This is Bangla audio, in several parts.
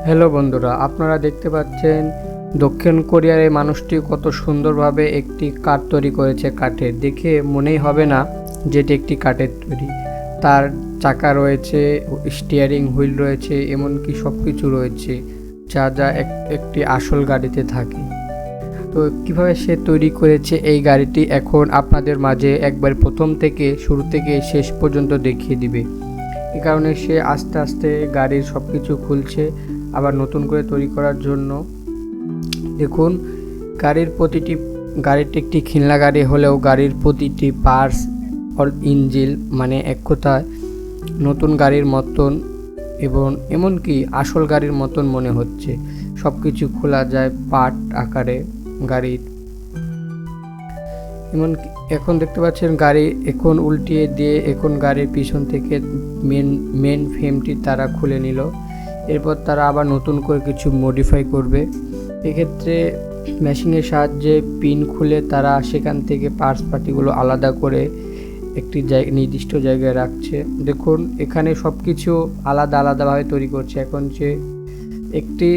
হ্যালো বন্ধুরা, আপনারা দেখতে পাচ্ছেন দক্ষিণ কোরিয়ার এই মানুষটি কত সুন্দরভাবে একটি কাঠ তৈরি করেছে। কাঠের দেখে মনেই হবে না যে এটি একটি কাঠের তৈরি। তার চাকা রয়েছে, স্টিয়ারিং হুইল রয়েছে, এমনকি সব কিছু রয়েছে যা যা একটি আসল গাড়িতে থাকে। তো কিভাবে সে তৈরি করেছে এই গাড়িটি এখন আপনাদের মাঝে একবার প্রথম থেকে শুরু থেকে শেষ পর্যন্ত দেখিয়ে দিবে। এ কারণে সে আস্তে আস্তে গাড়ির সব কিছু খুলছে আবার নতুন করে তৈরি করার জন্য। দেখুন, গাড়িটি একটি খিলনা গাড়ি হলেও গাড়ির প্রতিটি পার্টস ইঞ্জিন মানে এক কথায় নতুন গাড়ির মতন এবং এমনকি আসল গাড়ির মতন মনে হচ্ছে। সব কিছু খোলা যায় পার্ট আকারে গাড়ির। এমনকি এখন দেখতে পাচ্ছেন গাড়ি এখন উল্টিয়ে দিয়ে এখন গাড়ির পিছন থেকে মেন ফ্রেমটি তারা খুলে নিল। এরপর তারা আবার নতুন করে কিছু মডিফাই করবে। এক্ষেত্রে মেশিনের সাহায্যে পিন খুলে তারা সেখান থেকে পার্টস পার্টিগুলো আলাদা করে একটি নির্দিষ্ট জায়গায় রাখছে। দেখুন, এখানে সব কিছু আলাদাভাবে তৈরি করছে। এখন যে একটি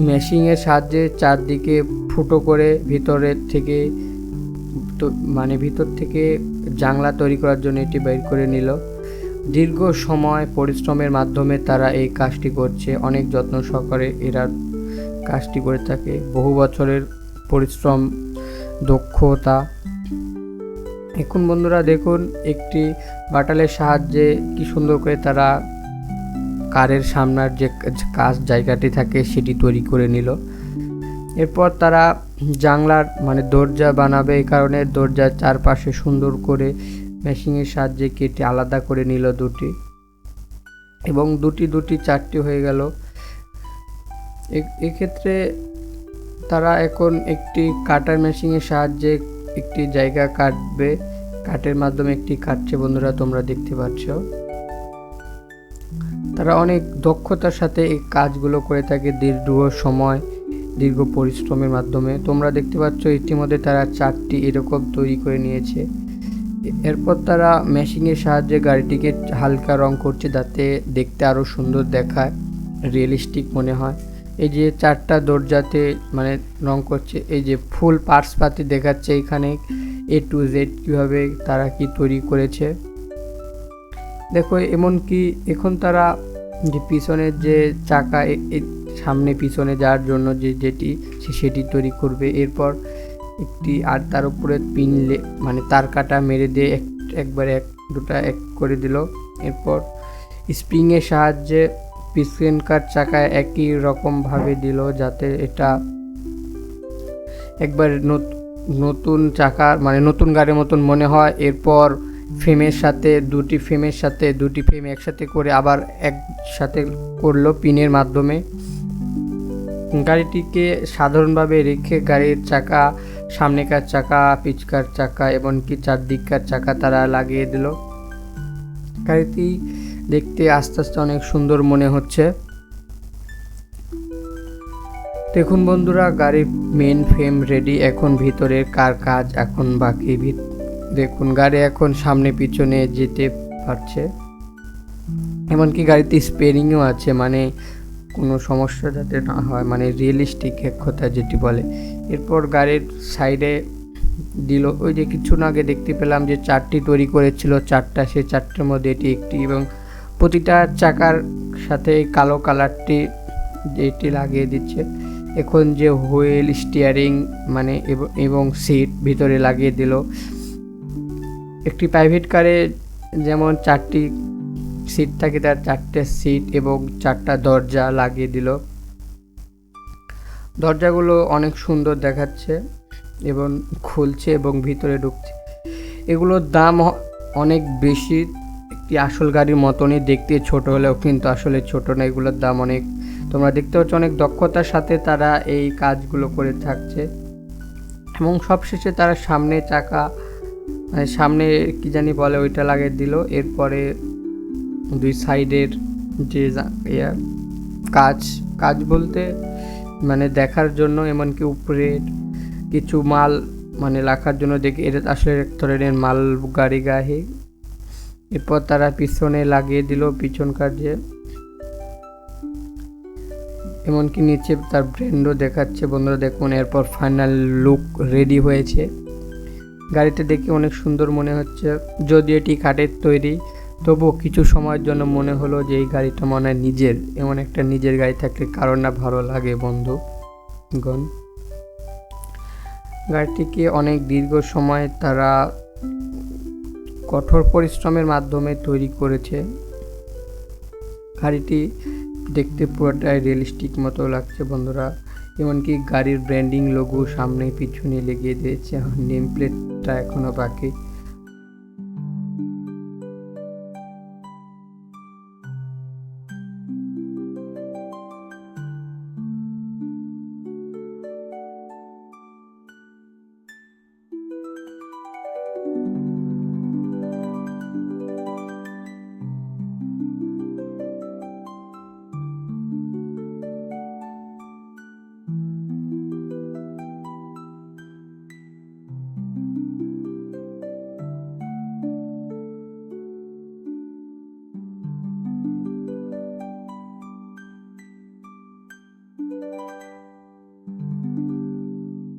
মেশিনের সাহায্যে চারদিকে ফুটো করে ভিতর থেকে জানলা তৈরি করার জন্য এটি বের করে নিল। দীর্ঘ সময় পরিশ্রমের মাধ্যমে তারা এই কাজটি করছে। অনেক যত্ন সহকারে এরা কাজটি করে থাকে। বহু বছরের পরিশ্রম, দক্ষতা। এখন বন্ধুরা দেখুন, একটি বাটালের সাহায্যে কি সুন্দর করে তারা কারের সামনের যে কাজ জায়গাটি থাকে সেটি তৈরি করে নিল। এরপর তারা জানলার দরজা বানাবে। এই কারণে দরজার চারপাশে সুন্দর করে মেশিনের সাহায্যে কেটে আলাদা করে নিল দুটি, এবং দুটি চারটি হয়ে গেল। এক্ষেত্রে তারা এখন একটি কাটার মেশিনের সাহায্যে একটি জায়গা কাটবে। কাটের মাধ্যমে একটি কাটছে বন্ধুরা, তোমরা দেখতে পাচ্ছ। তারা অনেক দক্ষতার সাথে এই কাজগুলো করে থাকে দীর্ঘ সময়, দীর্ঘ পরিশ্রমের মাধ্যমে। তোমরা দেখতে পাচ্ছ ইতিমধ্যে তারা চারটি এরকম তৈরি করে নিয়েছে। এরপর তারা মেশিনের সাহায্যে গাড়িটিকে হালকা রং করছে যাতে দেখতে আরও সুন্দর দেখায়, রিয়েলিস্টিক মনে হয়। এই যে চারটা দরজাতে রং করছে, এই যে ফুল পার্টস পাতি দেখাচ্ছে এখানে A to Z কীভাবে তারা কি তৈরি করেছে। দেখো, এমনকি এখন তারা যে পিছনের যে চাকা সামনে পিছনে যাওয়ার জন্য সেটি তৈরি করবে। এরপর একটি আর তার উপরে পিন তার কাটা মেরে দিয়ে একবারে এক করে দিল। এরপর স্প্রিংয়ের সাহায্যে পিছনকার চাকায় একই রকমভাবে দিল যাতে এটা একবার নতুন চাকা নতুন গাড়ির মতন মনে হয়। এরপর দুটি ফ্রেম একসাথে করে আবার একসাথে করলো পিনের মাধ্যমে। গাড়িটিকে সাধারণভাবে রেখে গাড়ির চাকা, সামনেকার চাকা, পিছকার চাকা এমনকি চারদিককার চাকা তারা লাগিয়ে দিল। গাড়িটি দেখতে আস্তে আস্তে অনেক সুন্দর মনে হচ্ছে। দেখুন বন্ধুরা, গাড়ির মেন ফ্রেম রেডি। এখন ভিতরের কাজ এখন বাকি। দেখুন, গাড়ি এখন সামনে পিছনে যেতে পারছে। এমনকি গাড়িতে স্পেয়ারিংও আছে, কোনো সমস্যা যাতে না হয়, রিয়েলিস্টিক এক কথা যেটি বলে। এরপর গাড়ির সাইডে দিল। ওই যে কিছুক্ষণ আগে দেখতে পেলাম যে চারটি তৈরি করেছিল, সেই চারটার মধ্যে এটি একটি, এবং প্রতিটা চাকার সাথে কালো কালারটি এটি লাগিয়ে দিচ্ছে। এখন যে হুইল, স্টিয়ারিং এবং সিট ভিতরে লাগিয়ে দিল। একটি প্রাইভেট কারে যেমন চারটি সিট থাকে, তার চারটে সিট এবং চারটা দরজা লাগিয়ে দিল। দরজাগুলো অনেক সুন্দর দেখাচ্ছে এবং খুলছে এবং ভিতরে ঢুকছে। এগুলোর দাম অনেক বেশি। একটি আসল গাড়ির মতনই দেখতে, ছোট হলেও কিন্তু আসলে ছোট না। এগুলোর দাম অনেক। তোমরা দেখতে পাচ্ছ অনেক দক্ষতার সাথে তারা এই কাজগুলো করে থাকছে। এবং সবশেষে তারা সামনে চাকা, সামনে কি জানি বলে, ওইটা লাগিয়ে দিল। এরপরে দুই সাইডের যে কাজ বলতে দেখার জন্য, এমনকি উপরের কিছু মাল রাখার জন্য দেখি এটা আসলে এক ধরনের মাল গাড়ি। এরপর তারা পিছনে লাগিয়ে দিল পিছনকার যে এমনকি নিচে তার ব্র্যান্ডও দেখাচ্ছে বন্ধুরা, দেখুন। এরপর ফাইনাল লুক রেডি হয়েছে। গাড়িটা দেখে অনেক সুন্দর মনে হচ্ছে, যদিও এটি কাঠের তৈরি, তবুও কিছু সময়ের জন্য মনে হলো যে এই গাড়িটা মনে হয় নিজের। এমন একটা নিজের গাড়ি থাকলে কারোর না ভালো লাগে বন্ধুগণ। গাড়িটিকে অনেক দীর্ঘ সময় তারা কঠোর পরিশ্রমের মাধ্যমে তৈরি করেছে। গাড়িটি দেখতে পুরোটাই রিয়েলিস্টিক মতো লাগছে বন্ধুরা। এমনকি গাড়ির ব্র্যান্ডিং লোগো সামনে পিছনে লেগে দিয়েছে, নেম প্লেটটা এখনো বাকি।